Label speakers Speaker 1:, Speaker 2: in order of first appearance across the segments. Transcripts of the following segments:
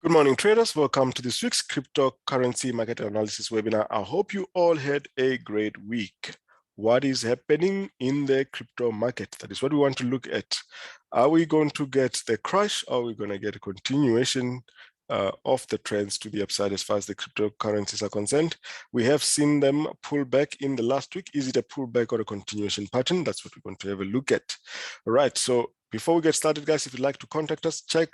Speaker 1: Good morning, traders. Welcome to this week's cryptocurrency market analysis webinar. I hope you all had a great week. What is happening in the crypto market? That is what we want to look at. Are we going to get the crash, or are we going to get a continuation of the trends to the upside as far as the cryptocurrencies are concerned? We have seen them pull back in the last week. Is it a pullback or a continuation pattern? That's what we're going to have a look at. All right, so before we get started, guys, if you'd like to contact us, go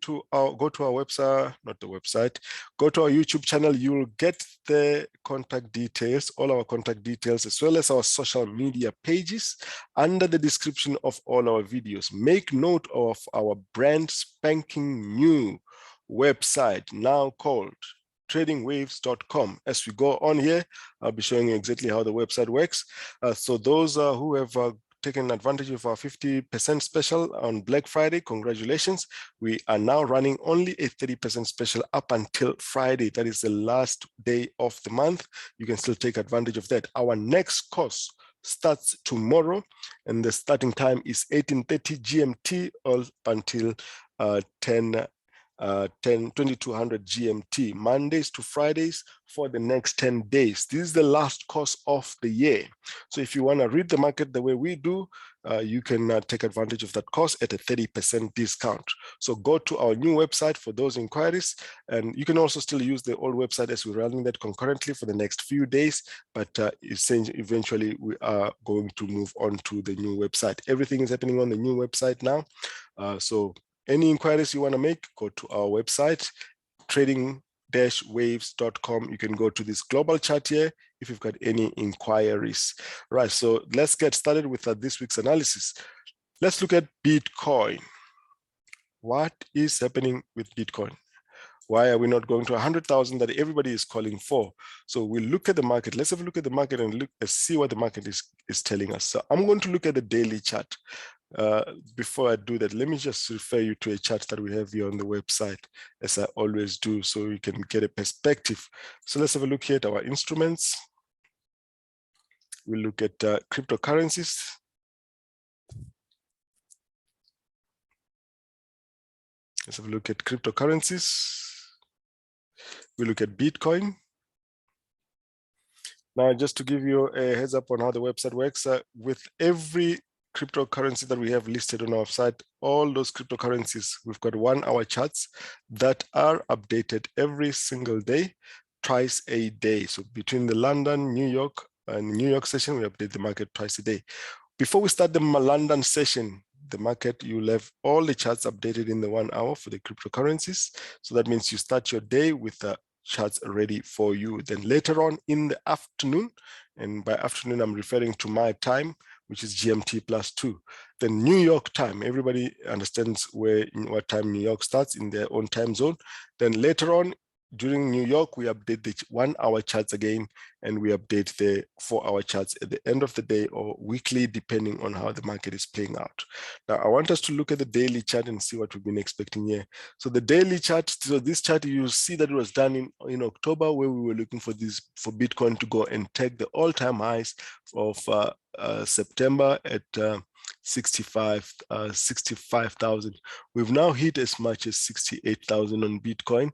Speaker 1: to our website, go to our YouTube channel. You will get the contact details, all our contact details, as well as our social media pages under the description of all our videos. Make note of our brand spanking new website now called tradingwaves.com. As we go on here, I'll be showing you exactly how the website works. So those who have taken advantage of our 50% special on Black Friday, congratulations. We are now running only a 30% special up until Friday. That is the last day of the month. You can still take advantage of that. Our next course starts tomorrow, and the starting time is 18:30 GMT all until 2200 GMT, Mondays to Fridays for the next 10 days. This is the last course of the year. So if you want to read the market the way we do, you can take advantage of that course at a 30% discount. So go to our new website for those inquiries, and you can also still use the old website as we're running that concurrently for the next few days, but eventually we are going to move on to the new website. Everything is happening on the new website now. So any inquiries you want to make, go to our website, trading-waves.com. You can go to this global chart here if you've got any inquiries. Right, so let's get started with this week's analysis. Let's look at Bitcoin. What is happening with Bitcoin? Why are we not going to 100,000 that everybody is calling for? So we'll look at the market. Let's have a look at the market and see what the market is telling us. So I'm going to look at the daily chart. Before I do that, let me just refer you to a chart that we have here on the website, as I always do, so you can get a perspective. So let's have a look here at our instruments. We'll look at cryptocurrencies. Let's have a look at cryptocurrencies. We look at Bitcoin. Now, just to give you a heads up on how the website works, with every cryptocurrency that we have listed on our site, all those cryptocurrencies, we've got 1 hour charts that are updated every single day, twice a day. So between the London, New York, and New York session, we update the market twice a day. Before we start the London session, the market, you'll have all the charts updated in the 1 hour for the cryptocurrencies. So that means you start your day with the charts ready for you. Then later on in the afternoon, and by afternoon, I'm referring to my time, which is GMT +2. The New York time, everybody understands what time New York starts in their own time zone. Then later on, during New York, we update the 1 hour charts again, and we update the 4 hour charts at the end of the day or weekly, depending on how the market is playing out. Now, I want us to look at the daily chart and see what we've been expecting here. So the daily chart, so this chart, you'll see that it was done in October, where we were looking for Bitcoin to go and take the all-time highs of September at 65,000. We've now hit as much as 68,000 on Bitcoin.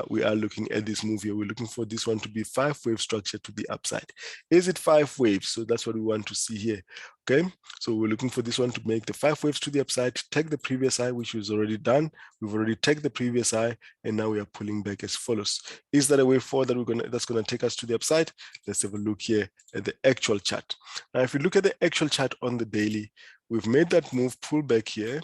Speaker 1: We are looking at this move here. We're looking for this one to be 5-wave structure to the upside. Is it 5 waves? So that's what we want to see here. Okay, so we're looking for this one to make the 5 waves to the upside, take the previous high, which was already done. We've already taken the previous high, and now we are pulling back as follows. Is that a way forward that that's going to take us to the upside? Let's have a look here at the actual chart. Now, if you look at the actual chart on the daily, we've made that move, pull back here,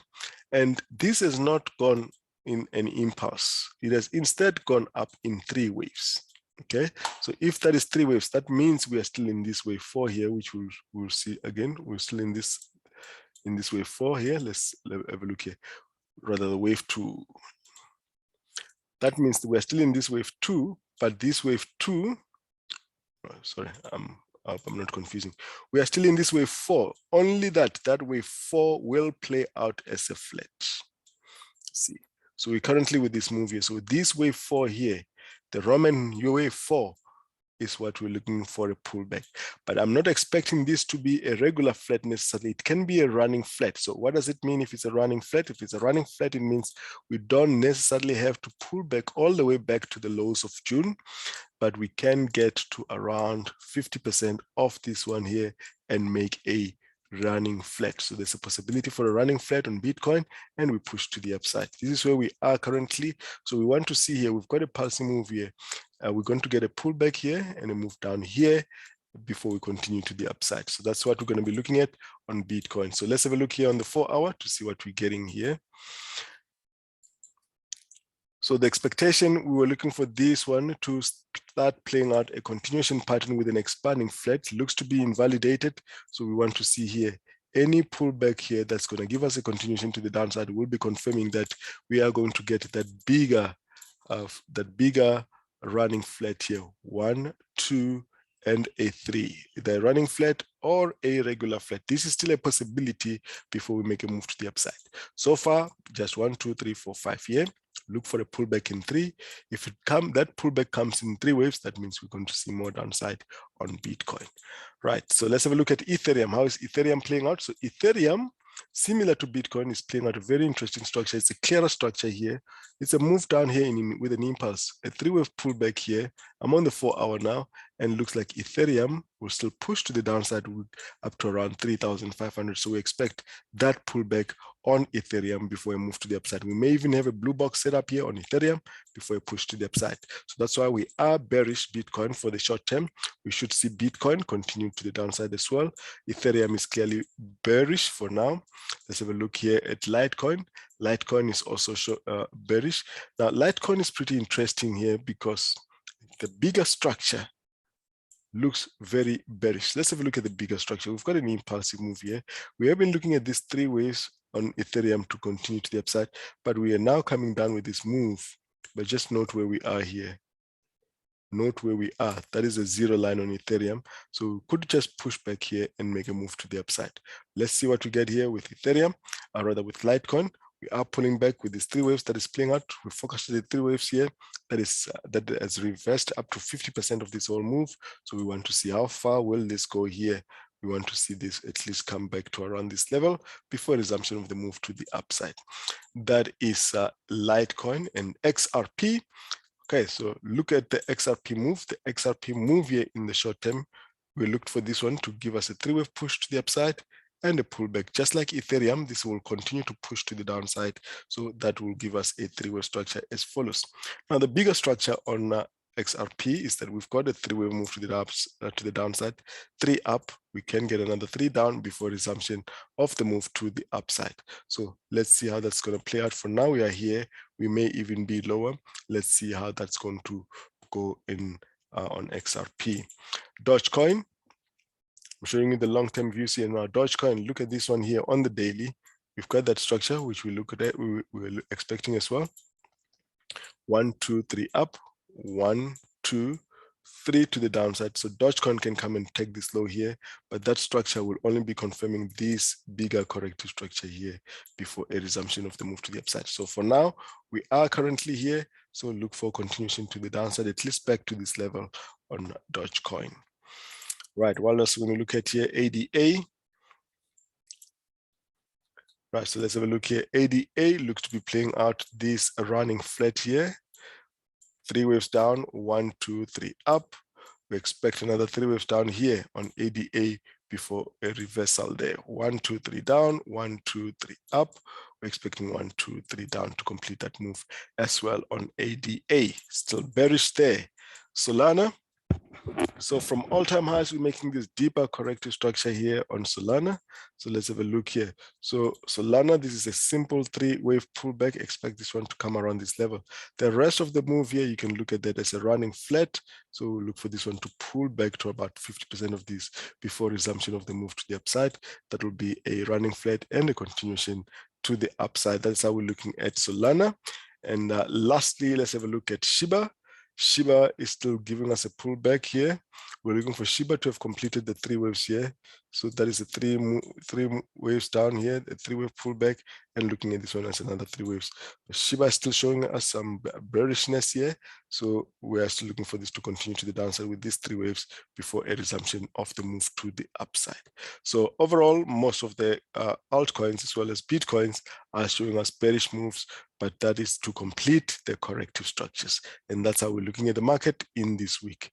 Speaker 1: and this has not gone in an impulse. It has instead gone up in 3 waves. Okay, so if that is 3 waves, that means we are still in this wave 4 here, which we'll see again. We're still in this wave 4 here. Let's have a look here. Rather, the wave 2. That means that we're still in this wave 2, but this wave 2. Sorry, I'm not confusing. We are still in this wave 4. Only that wave 4 will play out as a flat. See, so we're currently with this move here. So this wave 4 here, the Roman wave 4, is what we're looking for, a pullback. But I'm not expecting this to be a regular flat necessarily. It can be a running flat. So what does it mean if it's a running flat? If it's a running flat, it means we don't necessarily have to pull back all the way back to the lows of June, but we can get to around 50% of this one here and make a running flat. So there's a possibility for a running flat on Bitcoin, and we push to the upside. This is where we are currently. So we want to see here, we've got a pulsing move here. We're going to get a pullback here and a move down here before we continue to the upside. So that's what we're going to be looking at on Bitcoin. So let's have a look here on the 4 hour to see what we're getting here. So the expectation, we were looking for this one to start playing out a continuation pattern with an expanding flat. It looks to be invalidated. So we want to see here any pullback here that's going to give us a continuation to the downside. Will be confirming that we are going to get that bigger running flat here. 1, 2, and a 3, either a running flat or a regular flat. This is still a possibility before we make a move to the upside. So far, just 1, 2, 3, 4, 5 here. Look for a pullback in 3. If that pullback comes in 3 waves, that means we're going to see more downside on Bitcoin. Right, so let's have a look at Ethereum. How is Ethereum playing out? So Ethereum, similar to Bitcoin, is playing out a very interesting structure. It's a clearer structure here. It's a move down here with an impulse, a 3-wave pullback here. I'm on the 4 hour now, and looks like Ethereum will still push to the downside up to around 3,500. So we expect that pullback on Ethereum before we move to the upside. We may even have a blue box set up here on Ethereum before we push to the upside. So that's why we are bearish Bitcoin for the short term. We should see Bitcoin continue to the downside as well. Ethereum is clearly bearish for now. Let's have a look here at Litecoin. Litecoin is also bearish. Now, Litecoin is pretty interesting here because the bigger structure looks very bearish. Let's have a look at the bigger structure. We've got an impulsive move here. We have been looking at these 3 waves on Ethereum to continue to the upside, but we are now coming down with this move. But just note where we are here. Note where we are. That is a 0 line on Ethereum. So we could just push back here and make a move to the upside. Let's see what we get here with Ethereum, or rather with Litecoin. We are pulling back with these 3 waves that is playing out. We focus on the 3 waves here. That has reversed up to 50% of this whole move. So we want to see how far will this go here. We want to see this at least come back to around this level before resumption of the move to the upside. That is Litecoin and XRP. Okay, so look at the XRP move. The XRP move here in the short term, we looked for this one to give us a 3-wave push to the upside and a pullback. Just like Ethereum, this will continue to push to the downside. So that will give us a 3-wave structure as follows. Now, the bigger structure on XRP is that we've got a 3-wave move to the downside, 3 up. We can get another 3 down before resumption of the move to the upside. So let's see how that's going to play out. For now, we are here. We may even be lower. Let's see how that's going to go in on XRP. Dogecoin, I'm showing you the long-term views here now. Dogecoin, look at this one here on the daily. We've got that structure, which we look at. We were expecting as well. 1, 2, 3 up. 1, 2, 3 to the downside. So Dogecoin can come and take this low here, but that structure will only be confirming this bigger corrective structure here before a resumption of the move to the upside. So for now, we are currently here. So look for continuation to the downside, at least back to this level on Dogecoin. Right, what else we're going to look at here? ADA. Right, so let's have a look here. ADA looks to be playing out this running flat here. 3 waves down, 1, 2, 3 up. We expect another 3 waves down here on ADA before a reversal there. 1, 2, 3 down, 1, 2, 3 up. We're expecting 1, 2, 3 down to complete that move as well on ADA. Still bearish there. Solana. So from all-time highs, we're making this deeper corrective structure here on Solana. So let's have a look here. So Solana, this is a simple 3-wave pullback. Expect this one to come around this level. The rest of the move here, you can look at that as a running flat. So we'll look for this one to pull back to about 50% of this before resumption of the move to the upside. That will be a running flat and a continuation to the upside. That's how we're looking at Solana. And lastly, let's have a look at Shiba. Shiba is still giving us a pullback here. We're looking for Shiba to have completed the 3 waves here. So that is the three waves down here, the 3-wave pullback, and looking at this one as another 3 waves. But Shiba is still showing us some bearishness here. So we are still looking for this to continue to the downside with these 3 waves before a resumption of the move to the upside. So overall, most of the altcoins as well as Bitcoins are showing us bearish moves, but that is to complete the corrective structures. And that's how we're looking at the market in this week.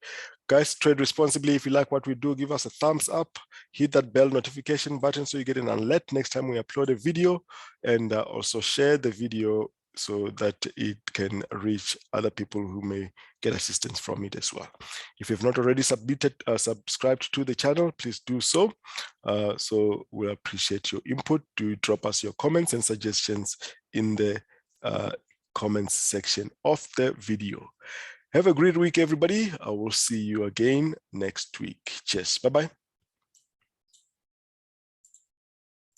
Speaker 1: Guys, trade responsibly. If you like what we do, give us a thumbs up, hit that bell notification button so you get an alert next time we upload a video, and also share the video so that it can reach other people who may get assistance from it as well. If you've not already subscribed to the channel, please do so. So we'll appreciate your input. Do drop us your comments and suggestions in the comments section of the video. Have a great week, everybody. I will see you again next week. Cheers. Bye-bye.